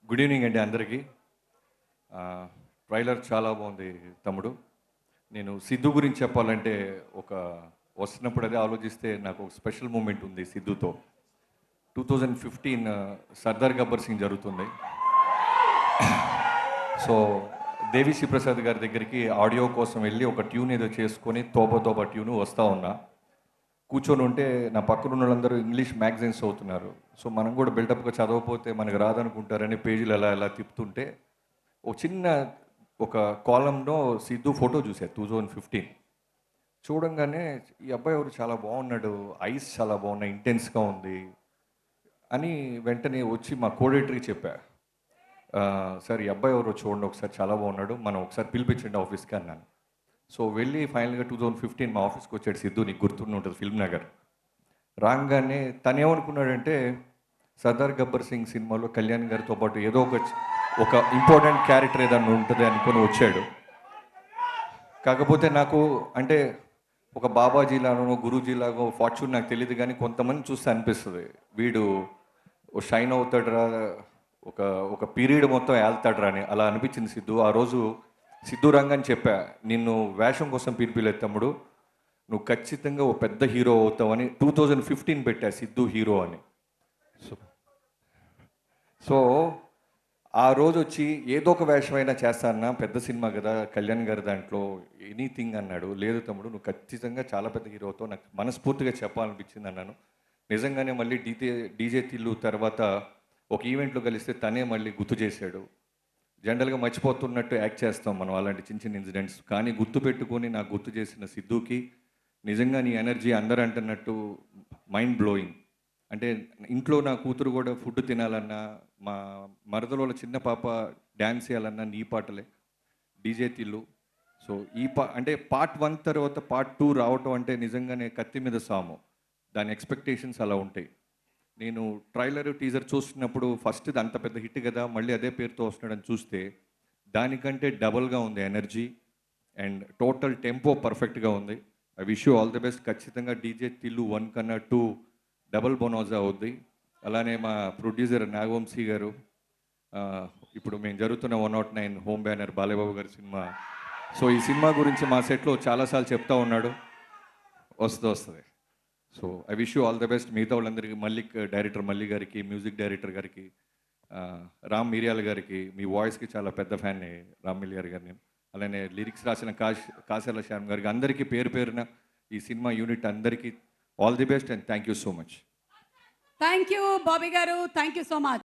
Good evening అండి అందరికీ. Trailer చాలా బాగుంది తమ్ముడు. నేను సిద్ధు గురించి చెప్పాలంటే ఒక వస్తున్నప్పుడు అదే ఆలోచిస్తే నాకు ఒక స్పెషల్ మూమెంట్ ఉంది సిద్ధుతో. 2015 సర్దార్ గబ్బర్ సింగ్ జరుగుతుంది. సో దేవిశ్రీ ప్రసాద్ గారి దగ్గరికి ఆడియో కోసం వెళ్ళి ఒక ట్యూన్ ఏదో చేసుకొని తోబా తోబా ట్యూన్ వస్తూ ఉన్నా. కూర్చొని ఉంటే నా పక్కన ఉన్న వాళ్ళందరూ ఇంగ్లీష్ మ్యాగజైన్స్ చదువుతున్నారు. సో మనం కూడా బిల్డప్గా చదవకపోతే మనకు రాదనుకుంటారని పేజీలు ఎలా ఎలా తిప్పుతుంటే ఒక చిన్న ఒక కాలంలో సిద్ధు ఫోటో చూసా 2015. చూడంగానే ఈ అబ్బాయి ఎవరు చాలా బాగున్నాడు, ఐస్ చాలా బాగున్నాయి, ఇంటెన్స్గా ఉంది అని వెంటనే వచ్చి మా కోడేటరీకి చెప్పా. సార్ ఈ అబ్బాయి ఎవరో చూడండి ఒకసారి, చాలా బాగున్నాడు, మనం ఒకసారి పిలిపించండి ఆఫీస్కి అన్నాను. సో వెళ్ళి ఫైనల్గా 2015 మా ఆఫీస్కి వచ్చాడు సిద్ధు. నీకు గుర్తుండి ఉంటుంది, ఫిల్మ్ నగర్. రాగానే తను ఏమనుకున్నాడంటే సర్దార్ గబ్బర్ సింగ్ సినిమాలో కళ్యాణ్ గారితో పాటు ఏదో ఒక ఇంపార్టెంట్ క్యారెక్టర్ ఏదన్నా ఉంటుంది అనుకొని వచ్చాడు. కాకపోతే నాకు అంటే ఒక బాబాజీలాగో గురూజీలాగో ఫార్చ్యూన్ నాకు తెలియదు, కానీ కొంతమంది చూస్తే అనిపిస్తుంది వీడు షైన్ అవుతాడురా, ఒక ఒక పీరియడ్ మొత్తం వెళ్తాడురా అని అలా అనిపించింది సిద్ధు. ఆ రోజు సిద్ధు రంగని చెప్పా, నిన్ను వేషం కోసం పిలిపిలేదు తమ్ముడు, నువ్వు ఖచ్చితంగా ఓ పెద్ద హీరో అవుతావని 2015 పెట్టా సిద్ధు హీరో అని. సో సో ఆ రోజు వచ్చి ఏదో ఒక వేషమైనా చేస్తానా, పెద్ద సినిమా కదా కళ్యాణ్ గారి దాంట్లో, ఎనీథింగ్ అన్నాడు. లేదు తమ్ముడు నువ్వు ఖచ్చితంగా చాలా పెద్ద హీరో అవుతావు, నాకు మనస్ఫూర్తిగా చెప్పాలనిపించింది అన్నాను. నిజంగానే మళ్ళీ డీజే తిల్లు తర్వాత ఒక ఈవెంట్లో కలిస్తే తనే మళ్ళీ గుర్తు చేశాడు. జనరల్గా మర్చిపోతున్నట్టు యాక్ట్ చేస్తాం మనం అలాంటి చిన్న చిన్న ఇన్సిడెంట్స్, కానీ గుర్తు పెట్టుకొని నాకు గుర్తు చేసిన సిద్ధుకి నిజంగా నీ ఎనర్జీ అందరూ అంటున్నట్టు మైండ్ బ్లోయింగ్. అంటే ఇంట్లో నా కూతురు కూడా ఫుడ్ తినాలన్నా, మా మరదల చిన్న పాప డ్యాన్స్ చేయాలన్నా నీ పాటలే, డీజే తిల్లు. సో అంటే పార్ట్ 1 తర్వాత పార్ట్ 2 రావటం అంటే నిజంగానే కత్తి మీద సాము. దాని ఎక్స్పెక్టేషన్స్ అలా ఉంటాయి. నేను ట్రైలర్ టీజర్ చూస్తున్నప్పుడు ఫస్ట్ ఇది అంత పెద్ద హిట్ కదా, మళ్ళీ అదే పేరుతో వస్తున్నాడని చూస్తే దానికంటే డబల్గా ఉంది ఎనర్జీ అండ్ టోటల్ టెంపో పర్ఫెక్ట్గా ఉంది. I wish you all the best. ఖచ్చితంగా డీజే తిల్లు 1 కన్నా 2 డబల్ బొనోజా అవుద్ది. అలానే మా ప్రొడ్యూసర్ నాగవంశీ గారు, ఇప్పుడు మేము జరుగుతున్న 109 హోమ్ బ్యానర్ బాలయ్యబాబు గారి సినిమా. సో ఈ సినిమా గురించి మా సెట్లో చాలాసార్లు చెప్తా ఉన్నాడు, వస్తుంది. So I wish you all the best. మిగతా వాళ్ళందరికీ, డైరెక్టర్ మల్లి గారికి, మ్యూజిక్ డైరెక్టర్ గారికి, రామ్ మిరియాల గారికి, మీ వాయిస్కి చాలా పెద్ద ఫ్యాన్ని రామ్ మిరియాల గారిని, అలానే లిరిక్స్ రాసిన కాశాల శ్యామ్ గారికి, అందరికీ పేరు పేరున ఈ సినిమా యూనిట్ అందరికీ all the best and thank you so much. Thank you Bobby గారు, థ్యాంక్ యూ సో మచ్.